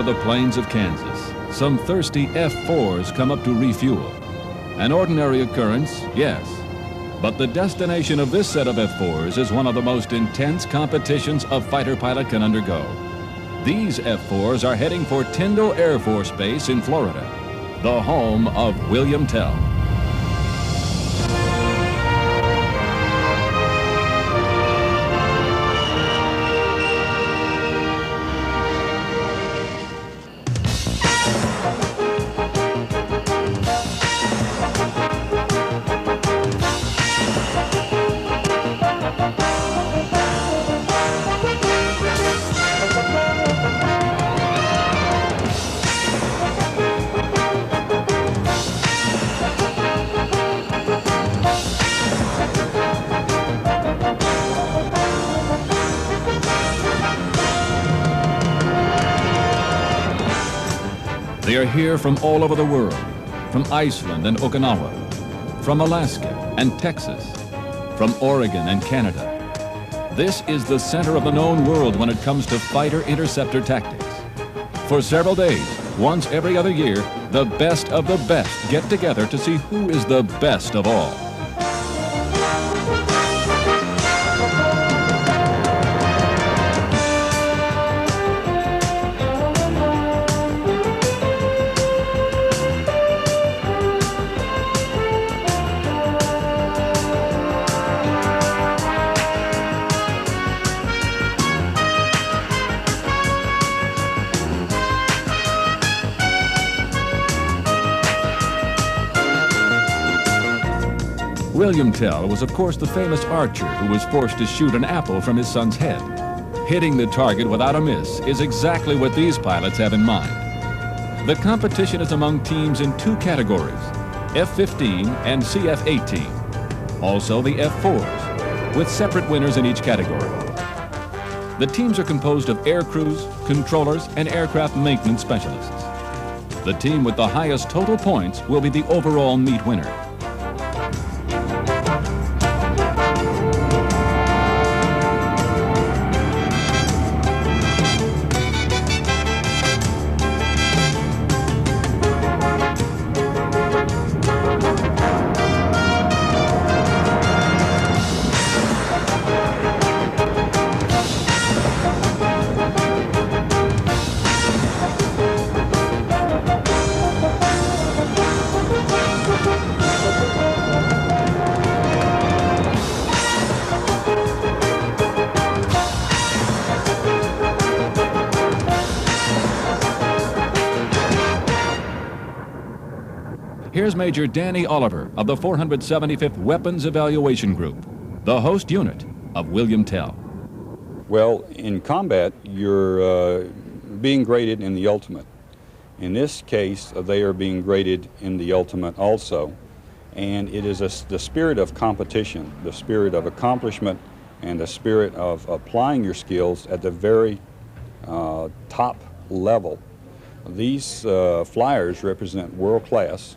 the plains of Kansas, some thirsty F-4s come up to refuel. An ordinary occurrence, yes, but the destination of this set of F-4s is one of the most intense competitions a fighter pilot can undergo. These F-4s are heading for Tyndall Air Force Base in Florida, the home of William Tell. They are here from all over the world, from Iceland and Okinawa, from Alaska and Texas, from Oregon and Canada. This is the center of the known world when it comes to fighter-interceptor tactics. For several days, once every other year, the best of the best get together to see who is the best of all. William Tell was, of course, the famous archer who was forced to shoot an apple from his son's head. Hitting the target without a miss is exactly what these pilots have in mind. The competition is among teams in two categories, F-15 and CF-18. Also the F-4s, with separate winners in each category. The teams are composed of air crews, controllers, and aircraft maintenance specialists. The team with the highest total points will be the overall meet winner. Here's Major Danny Oliver of the 475th Weapons Evaluation Group, the host unit of William Tell. Well, in combat, you're being graded in the ultimate. In this case, they are being graded in the ultimate also. And it is the spirit of competition, the spirit of accomplishment, and the spirit of applying your skills at the very top level. These flyers represent world class.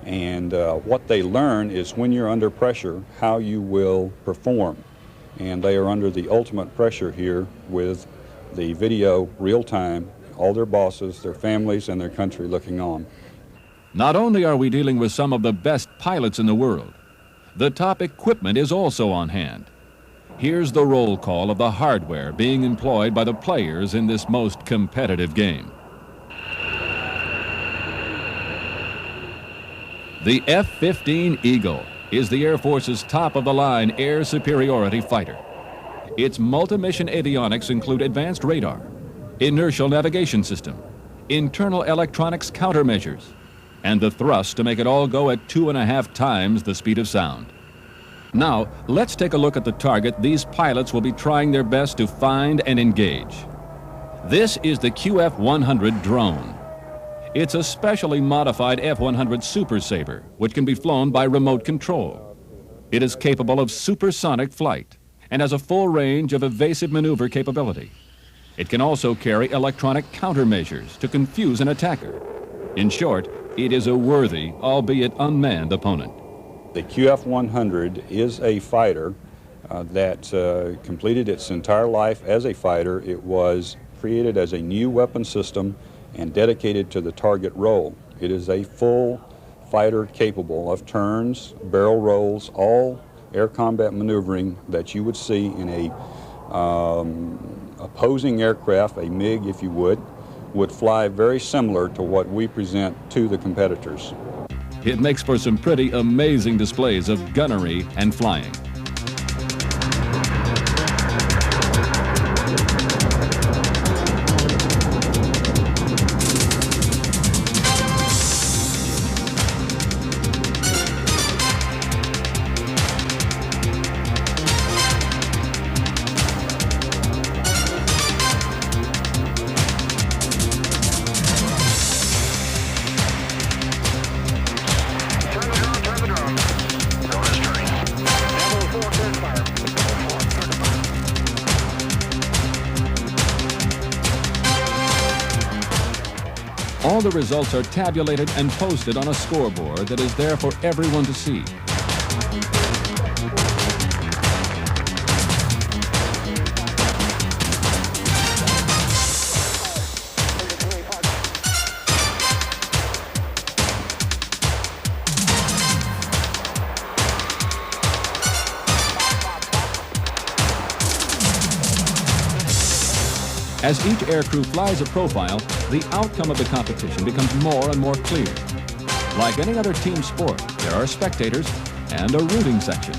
And what they learn is when you're under pressure, how you will perform. And they are under the ultimate pressure here with the video real time, all their bosses, their families, and their country looking on. Not only are we dealing with some of the best pilots in the world, the top equipment is also on hand. Here's the roll call of the hardware being employed by the players in this most competitive game. The F-15 Eagle is the Air Force's top-of-the-line air superiority fighter. Its multi-mission avionics include advanced radar, inertial navigation system, internal electronics countermeasures, and the thrust to make it all go at 2.5 times the speed of sound. Now, let's take a look at the target these pilots will be trying their best to find and engage. This is the QF-100 drone. It's a specially modified F-100 Super Sabre, which can be flown by remote control. It is capable of supersonic flight and has a full range of evasive maneuver capability. It can also carry electronic countermeasures to confuse an attacker. In short, it is a worthy, albeit unmanned, opponent. The QF-100 is a fighter that completed its entire life as a fighter. It was created as a new weapon system and dedicated to the target role. It is a full fighter capable of turns, barrel rolls, all air combat maneuvering that you would see in a opposing aircraft, a MiG if you would fly very similar to what we present to the competitors. It makes for some pretty amazing displays of gunnery and flying. All the results are tabulated and posted on a scoreboard that is there for everyone to see. As each aircrew flies a profile, the outcome of the competition becomes more and more clear. Like any other team sport, there are spectators and a rooting section.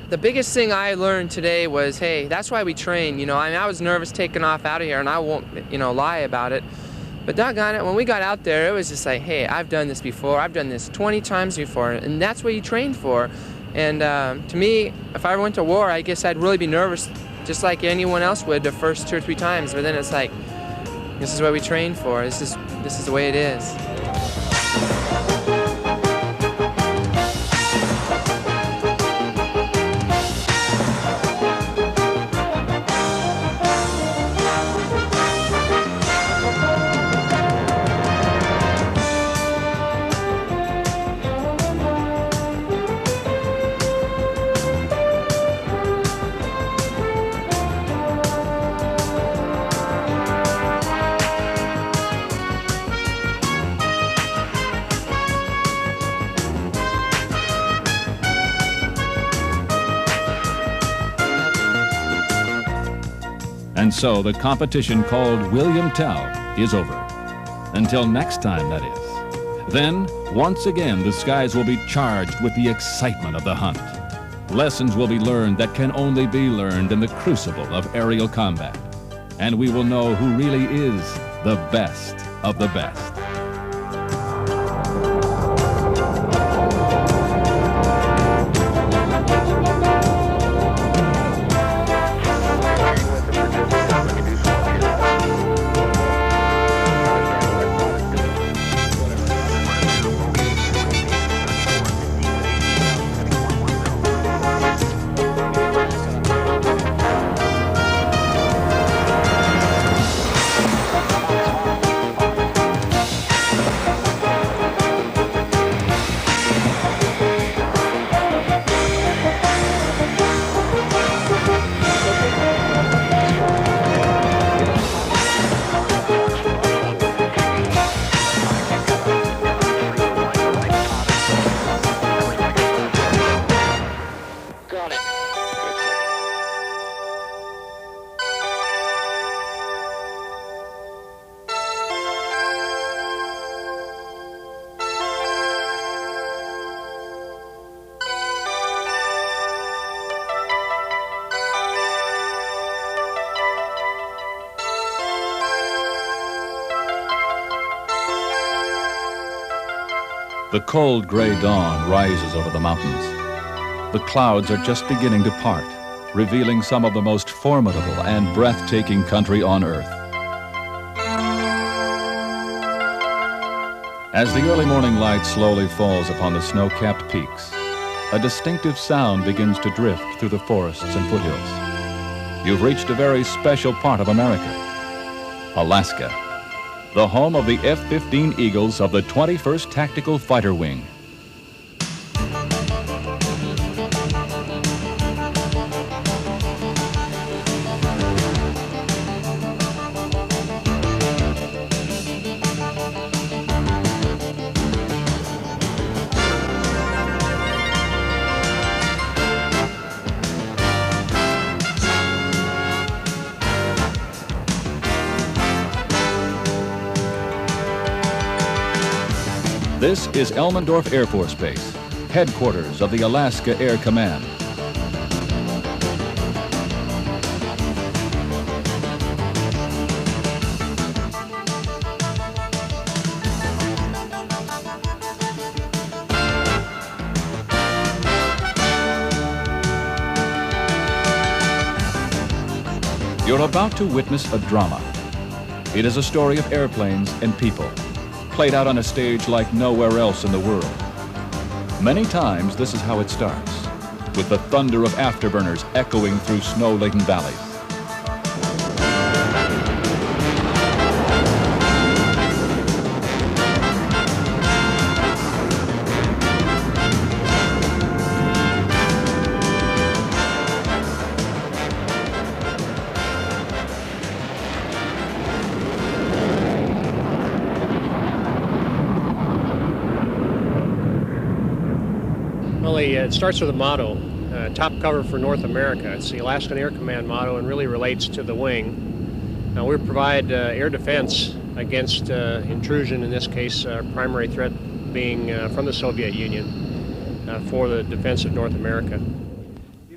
The biggest thing I learned today was, hey, that's why we train. You know, I was nervous taking off out of here, and I won't, lie about it. But doggone it, when we got out there, it was just like, hey, I've done this before. I've done this 20 times before, and that's what you train for. And to me, if I ever went to war, I guess I'd really be nervous, just like anyone else would the first 2 or 3 times. But then it's like, this is what we train for. This is the way it is. And so the competition called William Tell is over. Until next time, that is. Then, once again, the skies will be charged with the excitement of the hunt. Lessons will be learned that can only be learned in the crucible of aerial combat. And we will know who really is the best of the best. The cold gray dawn rises over the mountains. The clouds are just beginning to part, revealing some of the most formidable and breathtaking country on earth. As the early morning light slowly falls upon the snow-capped peaks, a distinctive sound begins to drift through the forests and foothills. You've reached a very special part of America, Alaska, the home of the F-15 Eagles of the 21st Tactical Fighter Wing. This is Elmendorf Air Force Base, headquarters of the Alaska Air Command. You're about to witness a drama. It is a story of airplanes and people, played out on a stage like nowhere else in the world. Many times, this is how it starts, with the thunder of afterburners echoing through snow-laden valleys. Well, it starts with a motto, top cover for North America. It's the Alaskan Air Command motto and really relates to the wing. Now, we provide air defense against intrusion, in this case, our primary threat being from the Soviet Union for the defense of North America.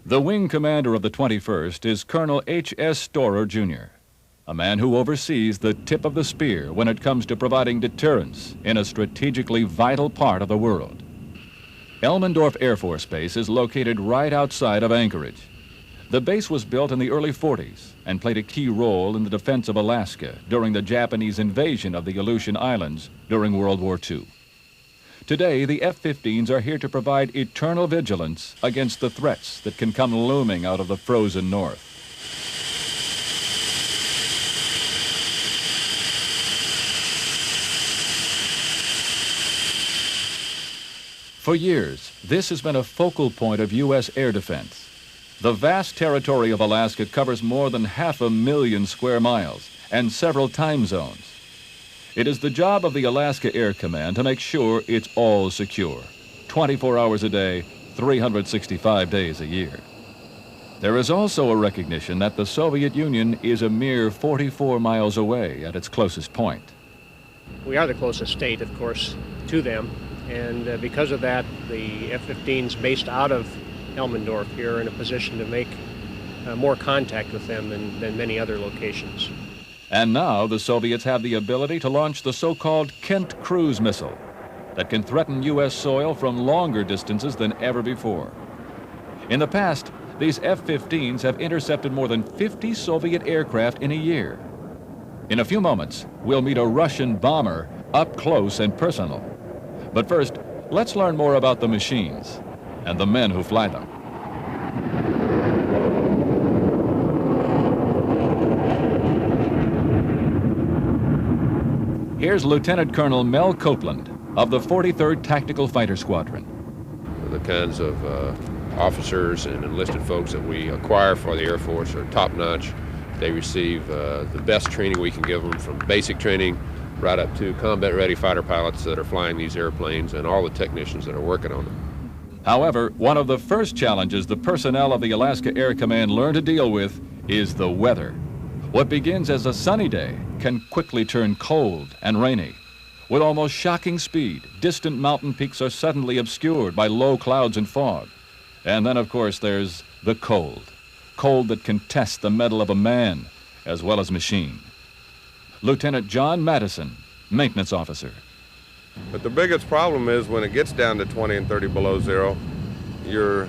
The wing commander of the 21st is Colonel H.S. Storer, Jr., a man who oversees the tip of the spear when it comes to providing deterrence in a strategically vital part of the world. Elmendorf Air Force Base is located right outside of Anchorage. The base was built in the early 40s and played a key role in the defense of Alaska during the Japanese invasion of the Aleutian Islands during World War II. Today, the F-15s are here to provide eternal vigilance against the threats that can come looming out of the frozen north. For years, this has been a focal point of U.S. air defense. The vast territory of Alaska covers more than 500,000 square miles and several time zones. It is the job of the Alaska Air Command to make sure it's all secure, 24 hours a day, 365 days a year. There is also a recognition that the Soviet Union is a mere 44 miles away at its closest point. We are the closest state, of course, to them. And because of that, the F-15s based out of Elmendorf here are in a position to make more contact with them than many other locations. And now the Soviets have the ability to launch the so-called Kent cruise missile that can threaten U.S. soil from longer distances than ever before. In the past, these F-15s have intercepted more than 50 Soviet aircraft in a year. In a few moments, we'll meet a Russian bomber up close and personal. But first, let's learn more about the machines and the men who fly them. Here's Lieutenant Colonel Mel Copeland of the 43rd Tactical Fighter Squadron. The kinds of officers and enlisted folks that we acquire for the Air Force are top-notch. They receive the best training we can give them, from basic training right up to combat-ready fighter pilots that are flying these airplanes and all the technicians that are working on them. However, one of the first challenges the personnel of the Alaska Air Command learn to deal with is the weather. What begins as a sunny day can quickly turn cold and rainy. With almost shocking speed, distant mountain peaks are suddenly obscured by low clouds and fog. And then, of course, there's the cold. Cold that can test the mettle of a man as well as machine. Lieutenant John Madison, maintenance officer. But the biggest problem is when it gets down to 20 and 30 below zero, to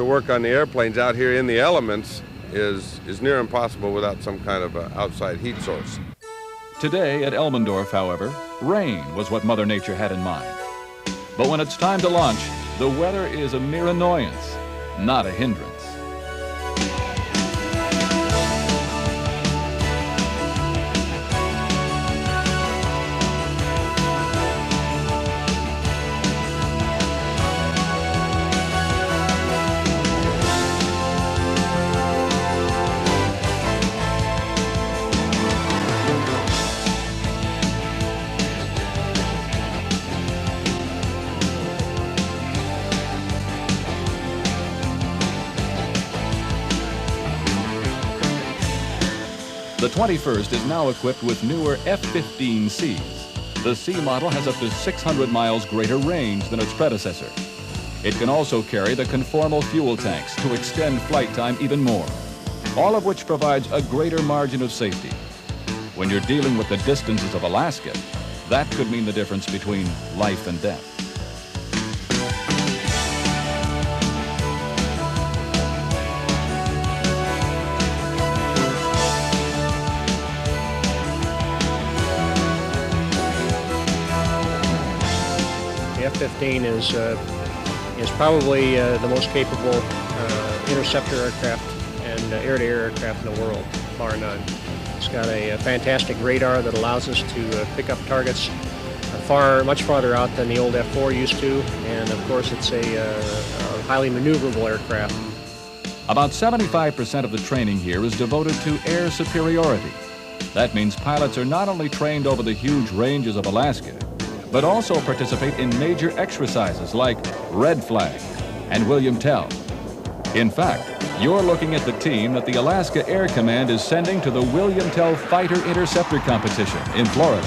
work on the airplanes out here in the elements is near impossible without some kind of outside heat source. Today at Elmendorf, however, rain was what Mother Nature had in mind. But when it's time to launch, the weather is a mere annoyance, not a hindrance. The 21st is now equipped with newer F-15Cs. The C model has up to 600 miles greater range than its predecessor. It can also carry the conformal fuel tanks to extend flight time even more, all of which provides a greater margin of safety. When you're dealing with the distances of Alaska, that could mean the difference between life and death. F-15 is probably the most capable interceptor aircraft and air-to-air aircraft in the world, bar none. It's got a fantastic radar that allows us to pick up targets much farther out than the old F-4 used to, and of course it's a highly maneuverable aircraft. About 75% of the training here is devoted to air superiority. That means pilots are not only trained over the huge ranges of Alaska, but also participate in major exercises like Red Flag and William Tell. In fact, you're looking at the team that the Alaska Air Command is sending to the William Tell Fighter Interceptor Competition in Florida.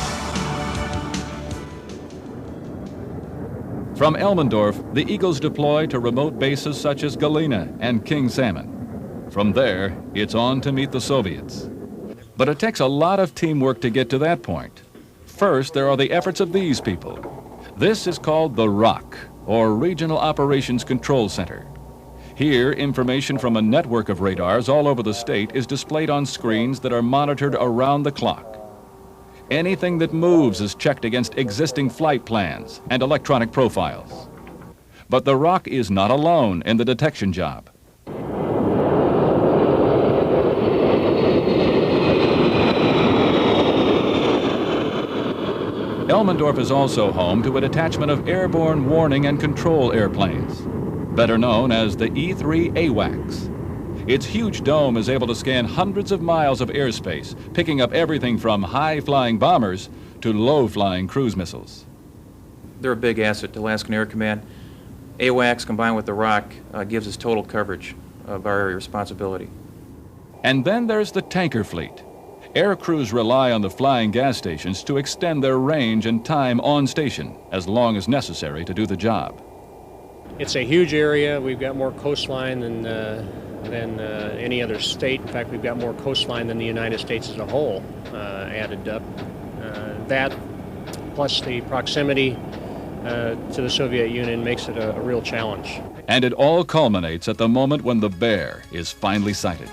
From Elmendorf, the Eagles deploy to remote bases such as Galena and King Salmon. From there, it's on to meet the Soviets. But it takes a lot of teamwork to get to that point. First, there are the efforts of these people. This is called the ROC, or Regional Operations Control Center. Here, information from a network of radars all over the state is displayed on screens that are monitored around the clock. Anything that moves is checked against existing flight plans and electronic profiles. But the ROC is not alone in the detection job. Elmendorf is also home to a detachment of airborne warning and control airplanes, better known as the E-3 AWACS. Its huge dome is able to scan hundreds of miles of airspace, picking up everything from high-flying bombers to low-flying cruise missiles. They're a big asset to Alaskan Air Command. AWACS combined with the ROC gives us total coverage of our area responsibility. And then there's the tanker fleet. Air crews rely on the flying gas stations to extend their range and time on station as long as necessary to do the job. It's a huge area. We've got more coastline than any other state. In fact, we've got more coastline than the United States as a whole added up. That, plus the proximity to the Soviet Union, makes it a real challenge. And it all culminates at the moment when the bear is finally sighted.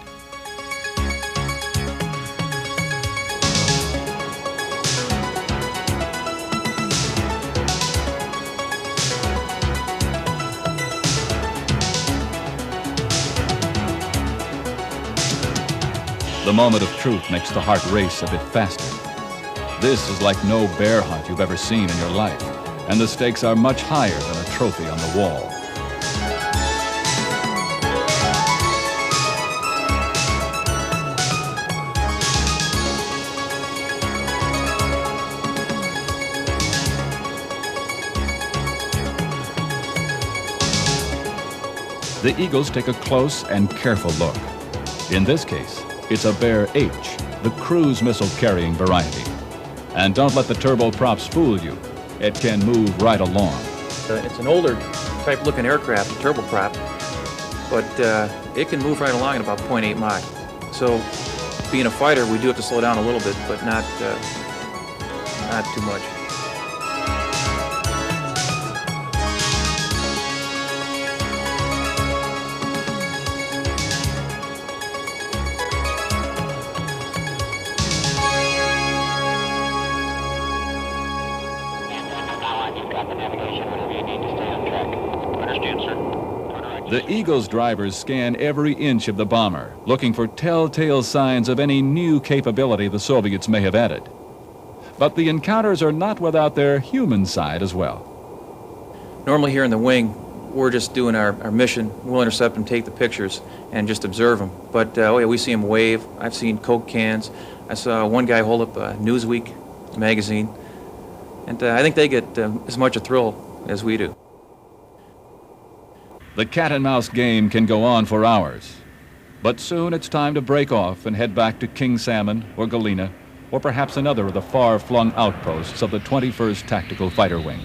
The moment of truth makes the heart race a bit faster. This is like no bear hunt you've ever seen in your life, and the stakes are much higher than a trophy on the wall. The Eagles take a close and careful look. In this case, it's a Bear H, the cruise missile-carrying variety. And don't let the turboprops fool you. It can move right along. It's an older type-looking aircraft, a turboprop, but it can move right along at about 0.8 Mach. So, being a fighter, we do have to slow down a little bit, but not too much. Got the navigation whenever you need to stay on track. Understand, sir. The Eagle's drivers scan every inch of the bomber, looking for telltale signs of any new capability the Soviets may have added. But the encounters are not without their human side as well. Normally here in the wing, we're just doing our mission. We'll intercept and take the pictures and just observe them. But oh yeah, we see them wave. I've seen Coke cans. I saw one guy hold up a Newsweek magazine. And I think they get as much a thrill as we do. The cat and mouse game can go on for hours. But soon it's time to break off and head back to King Salmon or Galena, or perhaps another of the far-flung outposts of the 21st Tactical Fighter Wing.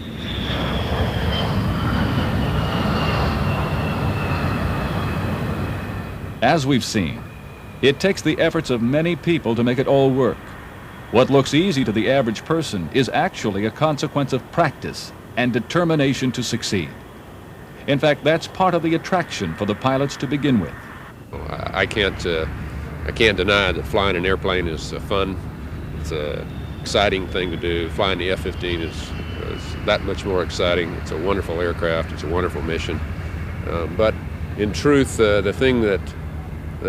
As we've seen, it takes the efforts of many people to make it all work. What looks easy to the average person is actually a consequence of practice and determination to succeed. In fact, that's part of the attraction for the pilots to begin with. I can't deny that flying an airplane is fun. It's an exciting thing to do. Flying the F-15 is that much more exciting. It's a wonderful aircraft. It's a wonderful mission. But in truth, the thing that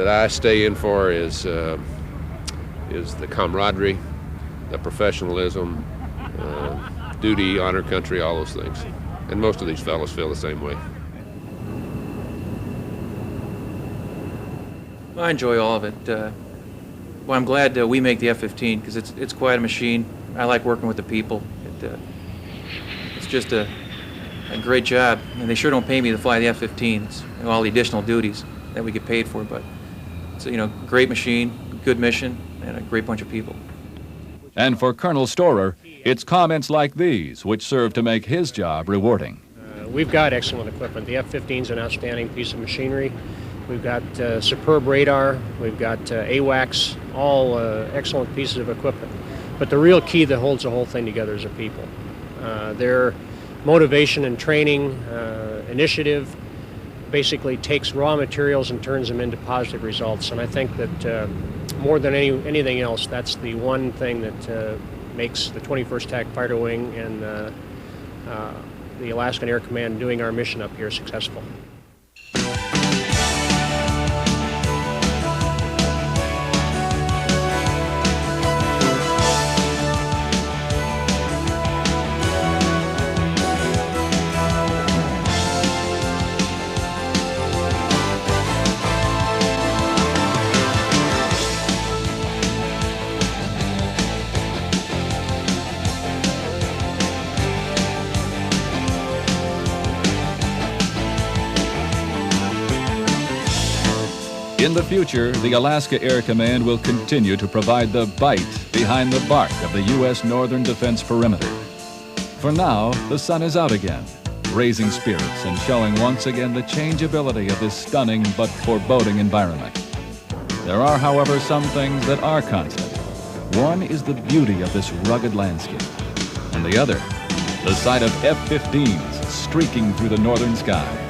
I stay in for is the camaraderie, the professionalism, duty, honor country, all those things. And most of these fellows feel the same way. I enjoy all of it. Well, I'm glad we make the F-15 because it's quite a machine. I like working with the people. It's just a great job, and they sure don't pay me to fly the F-15. It's all the additional duties that we get paid for, but it's a great machine, good mission, and a great bunch of people. And for Colonel Storer, it's comments like these which serve to make his job rewarding. We've got excellent equipment. The F-15 is an outstanding piece of machinery. We've got superb radar. We've got AWACS, all excellent pieces of equipment. But the real key that holds the whole thing together is the people. Their motivation and training, initiative, basically takes raw materials and turns them into positive results. And I think that more than anything else, that's the one thing that makes the 21st TAC Fighter Wing and the Alaskan Air Command doing our mission up here successful. In the future, the Alaska Air Command will continue to provide the bite behind the bark of the U.S. Northern Defense Perimeter. For now, the sun is out again, raising spirits and showing once again the changeability of this stunning but foreboding environment. There are, however, some things that are constant. One is the beauty of this rugged landscape, and the other, the sight of F-15s streaking through the northern sky.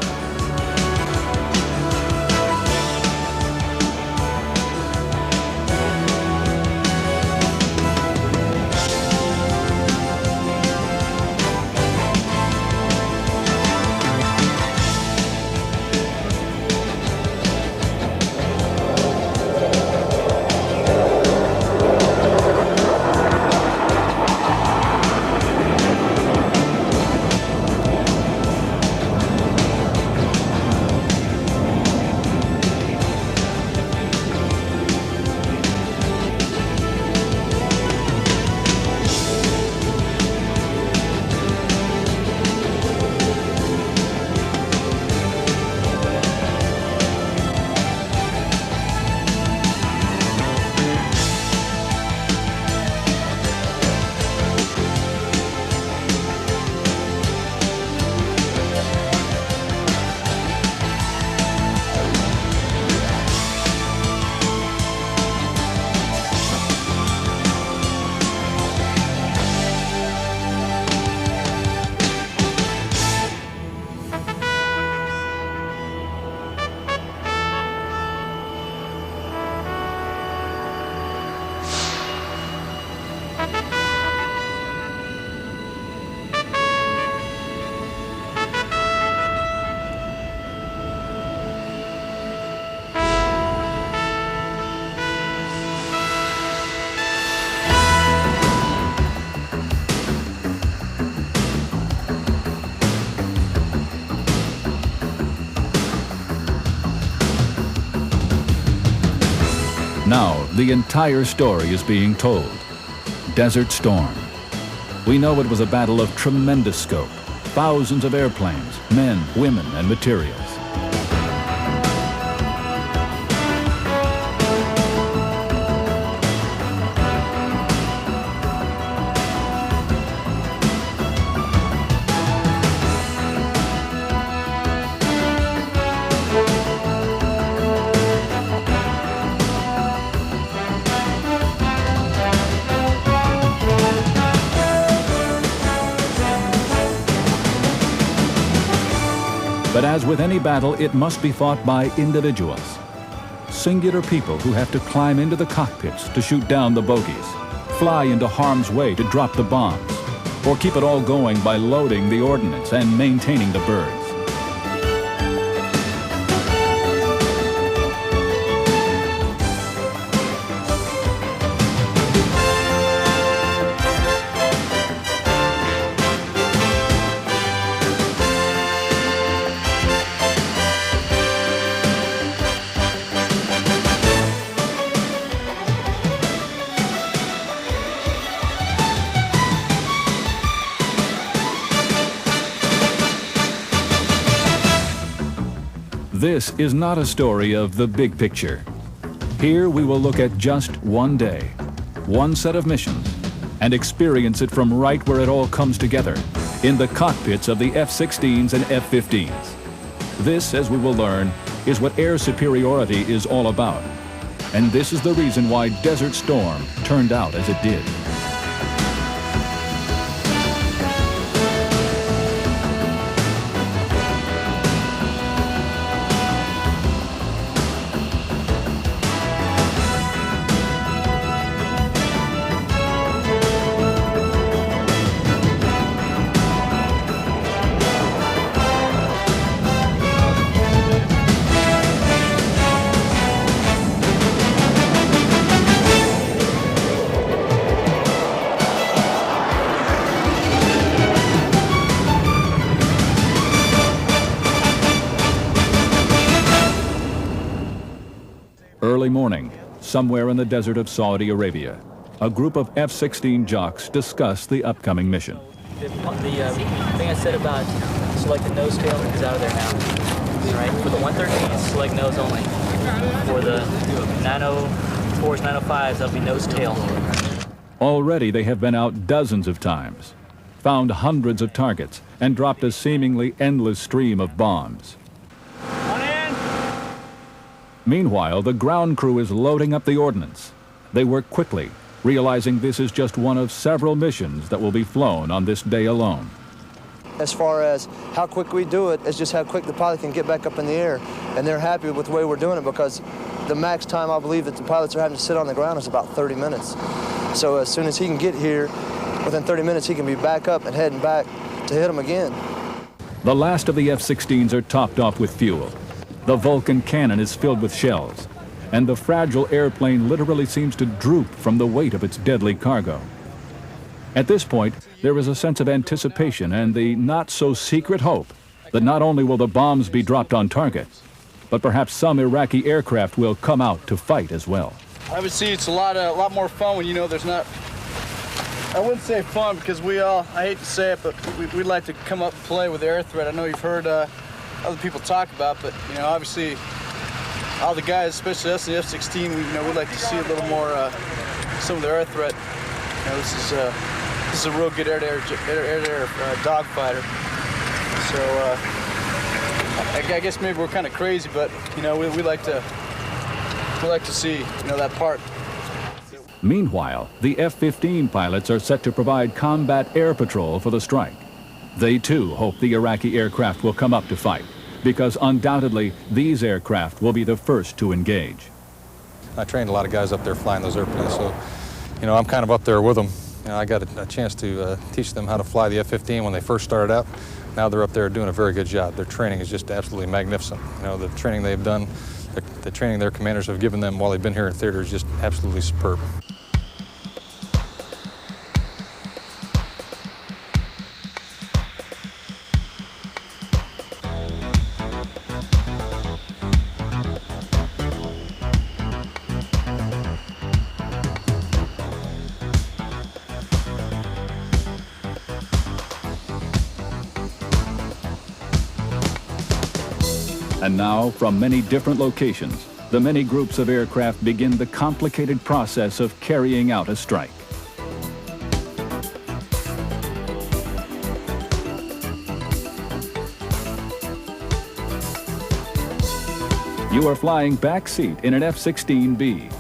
Now, the entire story is being told. Desert Storm. We know it was a battle of tremendous scope. Thousands of airplanes, men, women, and materials. But as with any battle, it must be fought by individuals. Singular people who have to climb into the cockpits to shoot down the bogies, fly into harm's way to drop the bombs, or keep it all going by loading the ordnance and maintaining the birds. This is not a story of the big picture. Here we will look at just one day, one set of missions, and experience it from right where it all comes together, in the cockpits of the F-16s and F-15s. This, as we will learn, is what air superiority is all about. And this is the reason why Desert Storm turned out as it did. Early morning, somewhere in the desert of Saudi Arabia, a group of F-16 jocks discuss the upcoming mission. The thing I said about select the nose tail is out of there now. All right, for the 113s, select nose only. For the 904s, 905s, that'll be nose tail. Already they have been out dozens of times, found hundreds of targets, and dropped a seemingly endless stream of bombs. Meanwhile, the ground crew is loading up the ordnance. They work quickly, realizing this is just one of several missions that will be flown on this day alone. As far as how quick we do it, it's just how quick the pilot can get back up in the air. And they're happy with the way we're doing it because the max time I believe that the pilots are having to sit on the ground is about 30 minutes. So as soon as he can get here, within 30 minutes he can be back up and heading back to hit them again. The last of the F-16s are topped off with fuel. The Vulcan cannon is filled with shells, and the fragile airplane literally seems to droop from the weight of its deadly cargo. At this point, there is a sense of anticipation and the not-so-secret hope that not only will the bombs be dropped on target, but perhaps some Iraqi aircraft will come out to fight as well. Obviously, it's a lot more fun when you know there's not, I wouldn't say fun because I hate to say it, but we'd like to come up and play with the air threat. I know you've heard other people talk about, but obviously all the guys, especially us in the F-16, we'd like to see a little more some of the air threat. This is a real good air-to-air dogfighter. So I guess maybe we're kind of crazy, but we like to see that part. Meanwhile, the F-15 pilots are set to provide combat air patrol for the strike. They too hope the Iraqi aircraft will come up to fight, because undoubtedly these aircraft will be the first to engage. I trained a lot of guys up there flying those airplanes, so I'm kind of up there with them. I got a chance to teach them how to fly the F-15 when they first started out. Now they're up there doing a very good job. Their training is just absolutely magnificent. The training they've done, the training their commanders have given them while they've been here in theater is just absolutely superb. And now, from many different locations, the many groups of aircraft begin the complicated process of carrying out a strike. You are flying back seat in an F-16B.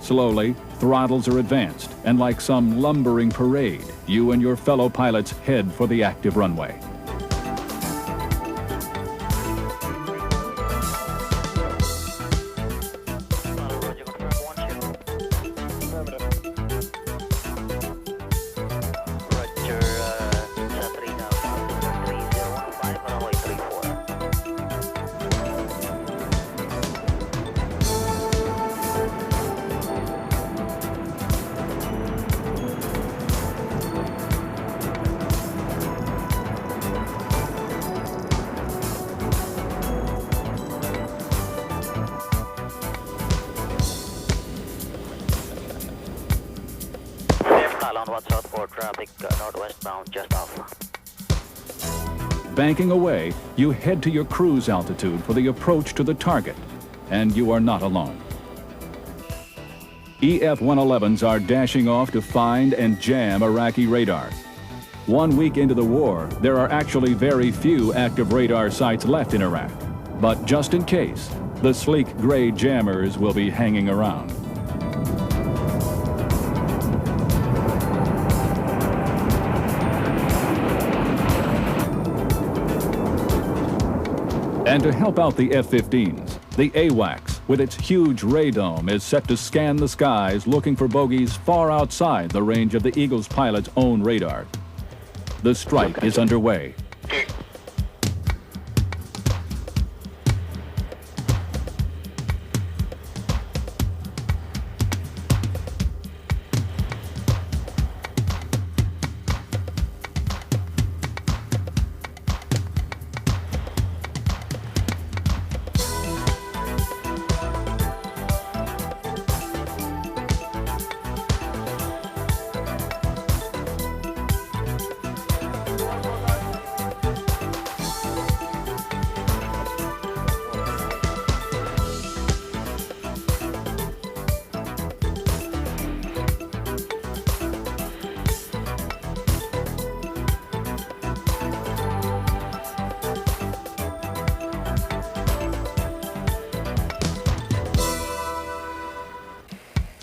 Slowly, throttles are advanced, and like some lumbering parade, you and your fellow pilots head for the active runway. Banking away, you head to your cruise altitude for the approach to the target, and you are not alone. EF-111s are dashing off to find and jam Iraqi radars. 1 week into the war, there are actually very few active radar sites left in Iraq. But just in case, the sleek gray jammers will be hanging around. And to help out the F-15s, the AWACS, with its huge radome, is set to scan the skies looking for bogies far outside the range of the Eagle's pilot's own radar. The strike is underway.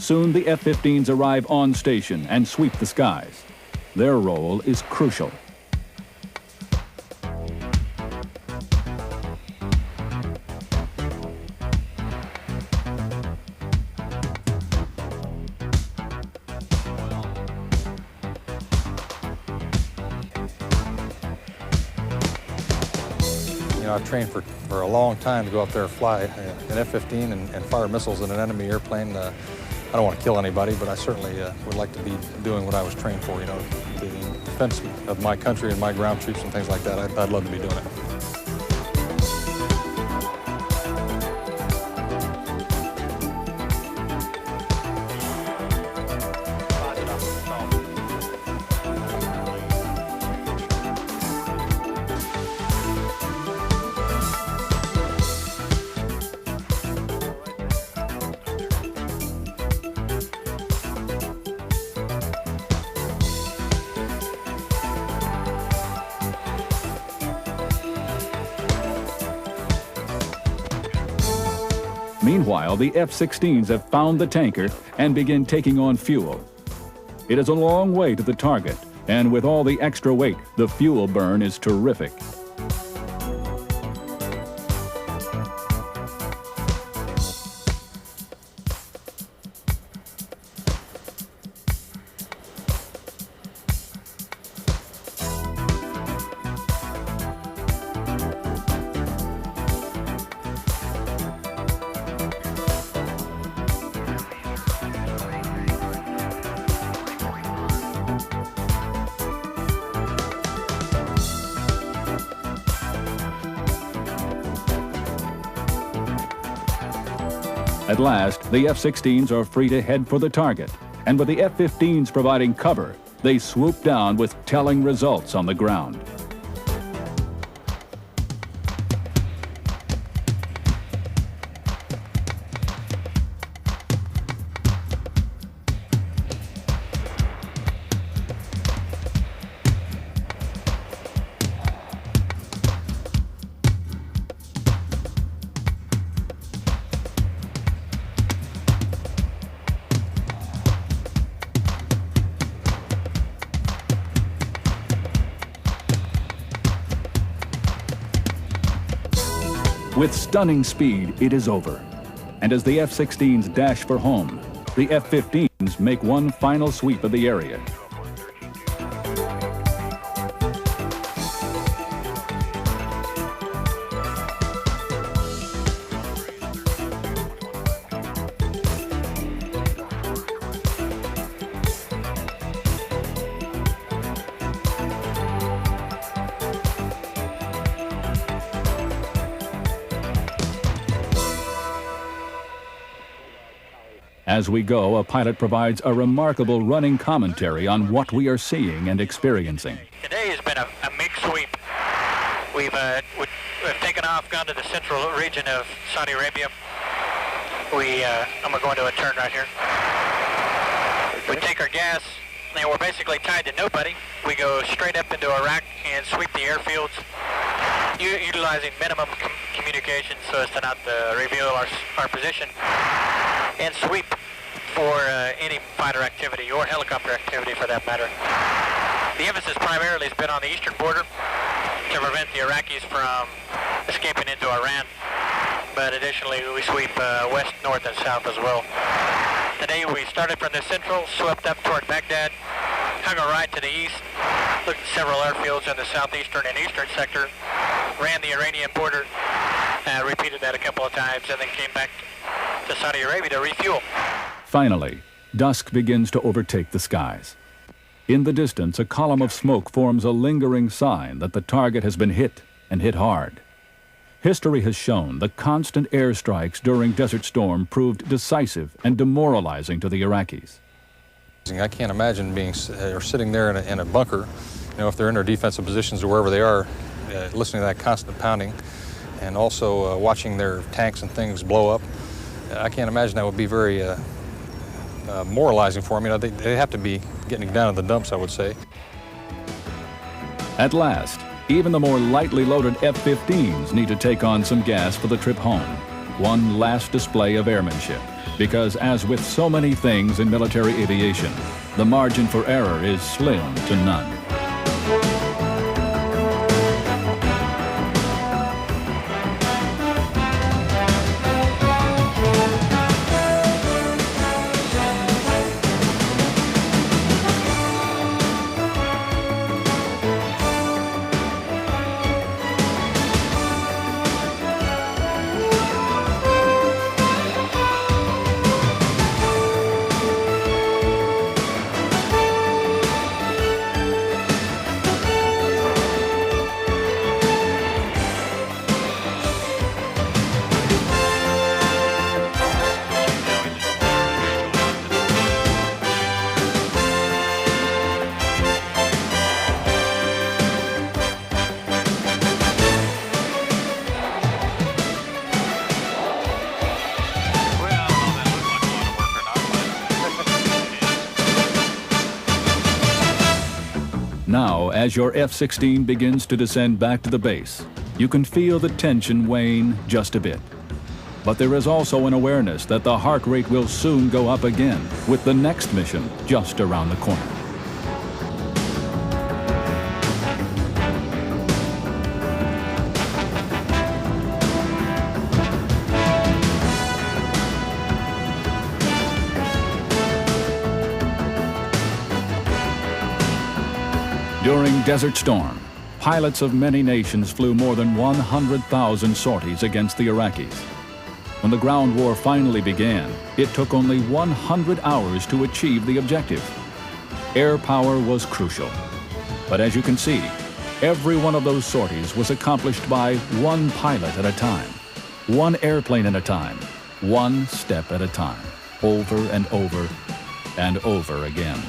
Soon the F-15s arrive on station and sweep the skies. Their role is crucial. I've trained for a long time to go out there and fly an F-15 and fire missiles in an enemy airplane. I don't want to kill anybody, but I certainly would like to be doing what I was trained for, the defense of my country and my ground troops and things like that. I'd love to be doing it. Meanwhile, the F-16s have found the tanker and begin taking on fuel. It is a long way to the target, and with all the extra weight, the fuel burn is terrific. At last, the F-16s are free to head for the target, and with the F-15s providing cover, they swoop down with telling results on the ground. With stunning speed, it is over. And as the F-16s dash for home, the F-15s make one final sweep of the area. As we go, a pilot provides a remarkable running commentary on what we are seeing and experiencing. Today has been a mixed sweep. We've taken off, gone to the central region of Saudi Arabia. I'm going to a turn right here. We take our gas, and we're basically tied to nobody. We go straight up into Iraq and sweep the airfields, utilizing minimum communication so as to not reveal our position, and sweep for any fighter activity or helicopter activity for that matter. The emphasis primarily has been on the eastern border to prevent the Iraqis from escaping into Iran, but additionally we sweep west, north, and south as well. Today we started from the central, swept up toward Baghdad, hung a right to the east, looked at several airfields in the southeastern and eastern sector, ran the Iranian border, repeated that a couple of times, and then came back to Saudi Arabia to refuel. Finally, dusk begins to overtake the skies. In the distance, a column of smoke forms a lingering sign that the target has been hit, and hit hard. History has shown the constant airstrikes during Desert Storm proved decisive and demoralizing to the Iraqis. I can't imagine being or sitting there in a bunker, if they're in their defensive positions or wherever they are, listening to that constant pounding, and also watching their tanks and things blow up. I can't imagine that would be very moralizing for them. They have to be getting down in the dumps, I would say. At last, even the more lightly loaded F-15s need to take on some gas for the trip home. One last display of airmanship. Because as with so many things in military aviation, the margin for error is slim to none. Now, as your F-16 begins to descend back to the base, you can feel the tension wane just a bit. But there is also an awareness that the heart rate will soon go up again, with the next mission just around the corner. During Desert Storm, pilots of many nations flew more than 100,000 sorties against the Iraqis. When the ground war finally began, it took only 100 hours to achieve the objective. Air power was crucial. But as you can see, every one of those sorties was accomplished by one pilot at a time, one airplane at a time, one step at a time, over and over and over again.